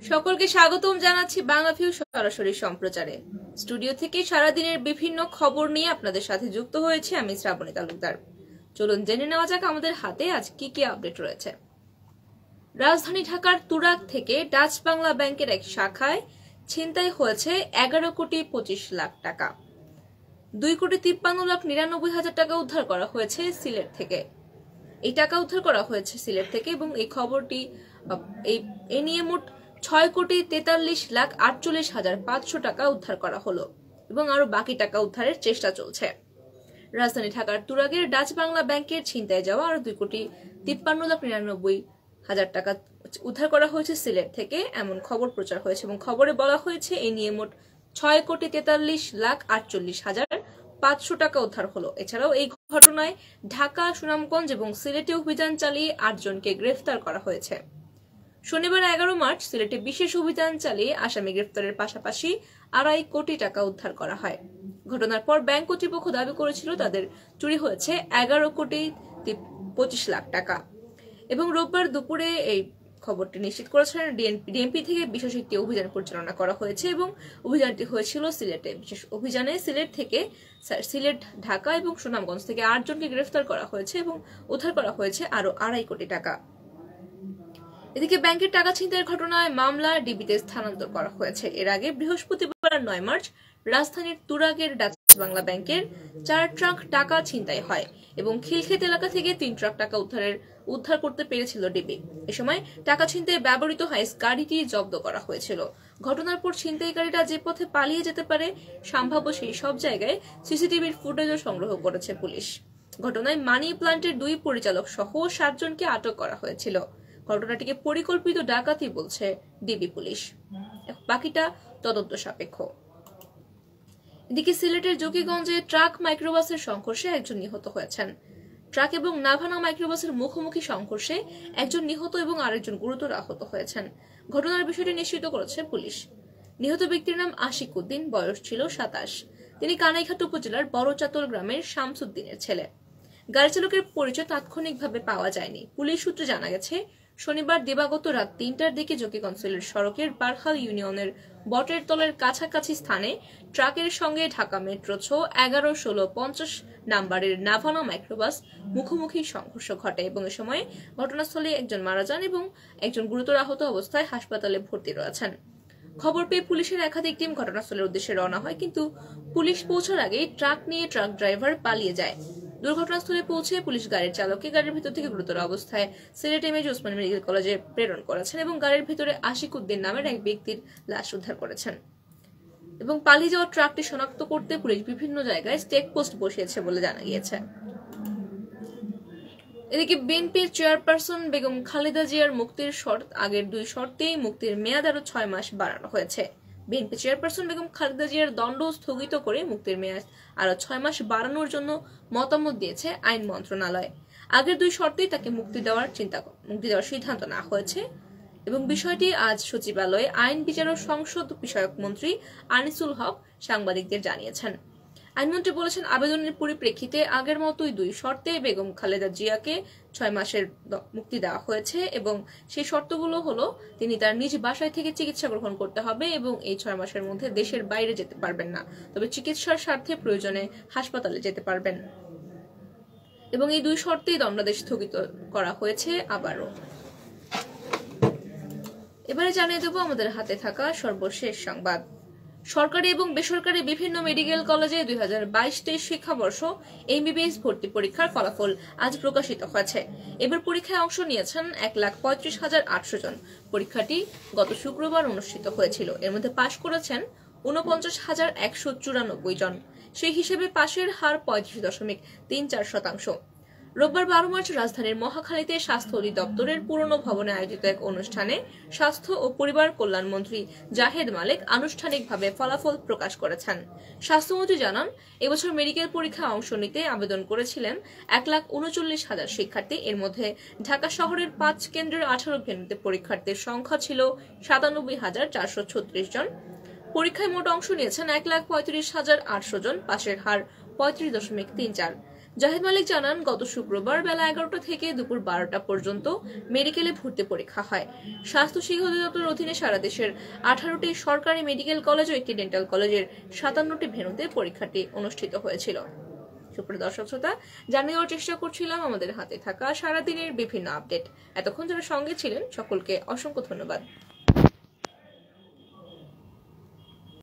সকলকে স্বাগতম জানাচ্ছি বাংলা ভিউ সরাসরি সম্প্রচারে। স্টুডিও থেকে সারাদিনের বিভিন্ন খবর নিয়ে আপনাদের সাথে যুক্ত হয়েছে আমি শ্রাবণী তালুকদার। চলুন জেনে নেওয়া যাক আমাদের হাতে আজ কি কি আপডেট রয়েছে। রাজধানী ঢাকার তুরাগ থেকে ডাচ বাংলা ব্যাংকের এক শাখায় ছিনতাই হয়েছে 11,25,00,000 টাকা। 2,53,99,000 টাকা উদ্ধার করা হয়েছে সিলেট থেকে। এই টাকা উদ্ধার করা হয়েছে সিলেট থেকে এবং এই খবরটি এ নিয়ে মোট 6,43,48,500 টাকা উদ্ধার করা হলো এবং আরো বাকি টাকা উদ্ধারের চেষ্টা চলছে। রাজধানী ঢাকার তুরাগের ডাচ বাংলা ব্যাংকের ছিনতাই যাওয়া আরো 2,53,99,000 টাকা উদ্ধার করা হয়েছে সিলেট থেকে, এমন খবর প্রচার হয়েছে এবং খবরে বলা হয়েছে এই নিয়ে মোট 6,43,48,500 টাকা উদ্ধার হলো। এছাড়াও এই ঘটনায় ঢাকা, সুনামগঞ্জ এবং সিলেটে অভিযান চালিয়ে 8 জনকে গ্রেফতার করা হয়েছে। শনিবার 11 মার্চ সিলেটে বিশেষ অভিযান চালিয়ে আসামি গ্রেফতারের পাশাপাশি 2.5 কোটি টাকা উদ্ধার করা হয়। ঘটনার পর ব্যাংক কর্তৃপক্ষ দাবি করেছিল তাদের চুরি হয়েছে 11,25,00,000 টাকা এবং রোববার দুপুরে এই খবরটি নিশ্চিত করেছেন ডিএমপি থেকে বিশেষ একটি অভিযান পরিচালনা করা হয়েছে এবং অভিযানটি হয়েছিল সিলেটে। বিশেষ অভিযানে সিলেট, ঢাকা এবং সুনামগঞ্জ থেকে 8 জনকে গ্রেফতার করা হয়েছে এবং উদ্ধার করা হয়েছে আরো 2.5 কোটি টাকা। এদিকে ব্যাংকের টাকা ছিনতাইয়ের ঘটনায় মামলা ডিবিতে স্থানান্তর করা হয়েছে। এর আগে বৃহস্পতিবার 9 মার্চ রাজধানীর তুরাগের ডাচ বাংলা ব্যাংকের 4 ট্রাক টাকা ছিনতাই হয় এবং খিলক্ষেত এলাকা থেকে 3 ট্রাক টাকা উদ্ধার করতে পেরেছিল ডিবি। এ সময় টাকা ছিনতাইয়ে ব্যবহৃত হাইস গাড়িটি জব্দ করা হয়েছিল। ঘটনার পর ছিনতাইকারীরা যে পথে পালিয়ে যেতে পারে সম্ভাব্য সেই সব জায়গায় সিসিটিভির ফুটেজও সংগ্রহ করেছে পুলিশ। ঘটনায় মানি প্লান্টের 2 পরিচালক সহ 7 জনকে আটক করা হয়েছিল। ঘটনাটিকে পরিকল্পিত ডাকাতি বলছে ডিবি পুলিশ, বাকিটা তদন্ত সাপেক্ষ। এদিকে সিলেটের জকিগঞ্জে ট্রাক মাইক্রোবাসের সংঘর্ষে 1 জন নিহত হয়েছেন। ট্রাক এবং নাভানা মাইক্রোবাসের মুখোমুখি সংঘর্ষে 1 জন নিহত এবং আরেকজন গুরুতর আহত হয়েছেন। ঘটনার বিষয়টি নিশ্চিত করেছে পুলিশ। নিহত ব্যক্তির নাম আশিক উদ্দিন, বয়স ছিল 27। তিনি কানাইঘাট উপজেলার বড়চাতল গ্রামের শামসুদ্দিনের ছেলে। গাড়ি চালকের পরিচয় তাৎক্ষণিকভাবে পাওয়া যায়নি। পুলিশ সূত্রে জানা গেছে শনিবার দিবাগত রাত 3টার দিকে জকিগঞ্জ সিলেট সড়কের বারখাল ইউনিয়নের বটের তলের কাছাকাছি স্থানে ট্রাকের সঙ্গে ঢাকা মেট্রো 11-16-50 নাম্বারের নাভানা মাইক্রোবাস মুখোমুখি সংঘর্ষ ঘটে এবং এ সময় ঘটনাস্থলে 1 জন মারা যান এবং 1 জন গুরুতর আহত অবস্থায় হাসপাতালে ভর্তি রয়েছেন। খবর পেয়ে পুলিশের একাধিক টিম ঘটনাস্থলের উদ্দেশ্যে রওনা হয়, কিন্তু পুলিশ পৌঁছার আগেই ট্রাক নিয়ে ট্রাক ড্রাইভার পালিয়ে যায়। দুর্ঘটনাস্থলে পৌঁছে পুলিশ গাড়ির চালককে গাড়ির ভেতর থেকে গুরুতর অবস্থায় সিলেট এমএজি ওসমানী মেডিকেল কলেজে প্রেরণ করেছেন এবং গাড়ির ভেতরে আশিক উদ্দিন নামের এক ব্যক্তির লাশ উদ্ধার করেছেন এবং পালিয়ে যাওয়া ট্রাকটি শনাক্ত করতে পুলিশ বিভিন্ন জায়গায় চেকপোস্ট বসিয়েছে বলে জানা গিয়েছে। এদিকে বিএনপির চেয়ারপারসন বেগম খালেদা জিয়ার মুক্তির আগের 2 শর্তেই মুক্তির মেয়াদ আরো 6 মাস বাড়ানো হয়েছে। বিএনপি চেয়ারপারসন বেগম খালেদা জিয়ার দণ্ড স্থগিত করে মুক্তির মেয়াদ আরো 6 মাস বাড়ানোর জন্য মতামত দিয়েছে আইন মন্ত্রণালয়। আগের 2 শর্তেই তাকে মুক্তি দেওয়ার সিদ্ধান্ত নেওয়া হয়েছে এবং বিষয়টি আজ সচিবালয়ে আইন বিচার ও সংসদ বিষয়ক মন্ত্রী আনিসুল হক সাংবাদিকদের জানিয়েছেন। আইনমন্ত্রী বলেছেন, আবেদনের পরিপ্রেক্ষিতে আগের মতোই 2 শর্তে বেগম খালেদা জিয়াকে 6 মাসের মুক্তি দেওয়া হয়েছে এবং সেই শর্তগুলো হলো তিনি তার নিজ বাসায় থেকে চিকিৎসা গ্রহণ করতে হবে এবং এই 6 মাসের মধ্যে দেশের বাইরে যেতে পারবেন না, তবে চিকিৎসার স্বার্থে প্রয়োজনে হাসপাতালে যেতে পারবেন এবং এই 2 শর্তেই দণ্ডাদেশ স্থগিত করা হয়েছে আবারও। এবারে জানিয়ে দেব আমাদের হাতে থাকা সর্বশেষ সংবাদ। সরকারি এবং বেসরকারি বিভিন্ন মেডিকেল কলেজে 2022-23 শিক্ষাবর্ষ এমবিবিএস ভর্তি পরীক্ষার ফলাফল আজ প্রকাশিত হয়েছে। এবার পরীক্ষায় অংশ নিয়েছেন 1,35,800 জন। পরীক্ষাটি গত শুক্রবার অনুষ্ঠিত হয়েছিল। এর মধ্যে পাশ করেছেন 49,194 জন। সেই হিসেবে পাশের হার 35.34%। রোববার 12 মার্চ রাজধানীর মহাখালীতে স্বাস্থ্য অধিদপ্তরের পুরনো ভবনে আয়োজিত এক অনুষ্ঠানে স্বাস্থ্য ও পরিবার কল্যাণ মন্ত্রী জাহেদ মালিক আনুষ্ঠানিকভাবে ফলাফল প্রকাশ করেছেন। স্বাস্থ্যমন্ত্রী জানান, এবছর মেডিকেল পরীক্ষায় অংশ নিতে আবেদন করেছিলেন 1,39,000 শিক্ষার্থী। এর মধ্যে ঢাকা শহরের 5 কেন্দ্রের 18 ভেন্যুতে পরীক্ষার্থীর সংখ্যা ছিল 97,436 জন। পরীক্ষায় মোট অংশ নিয়েছেন 1,35,800 জন। পাশের হার 35.34। জাহিদ মালিক জানান, গত শুক্রবার বেলা 11টা থেকে দুপুর 12টা পর্যন্ত মেডিকেলে ভর্তি পরীক্ষা হয়। স্বাস্থ্য শিক্ষা অধিদপ্তরের অধীনে সারা দেশের 18টি সরকারি মেডিকেল কলেজ ও একটি ডেন্টাল কলেজের 57টি ভেন্যুতে পরীক্ষাটি অনুষ্ঠিত হয়েছিল। সুপ্রিয় দর্শক শ্রোতা, জানিয়ে দেওয়ার চেষ্টা করছিলাম আমাদের হাতে থাকা সারাদিনের বিভিন্ন আপডেট। এতক্ষণ যারা সঙ্গে ছিলেন সকলকে অসংখ্য ধন্যবাদ।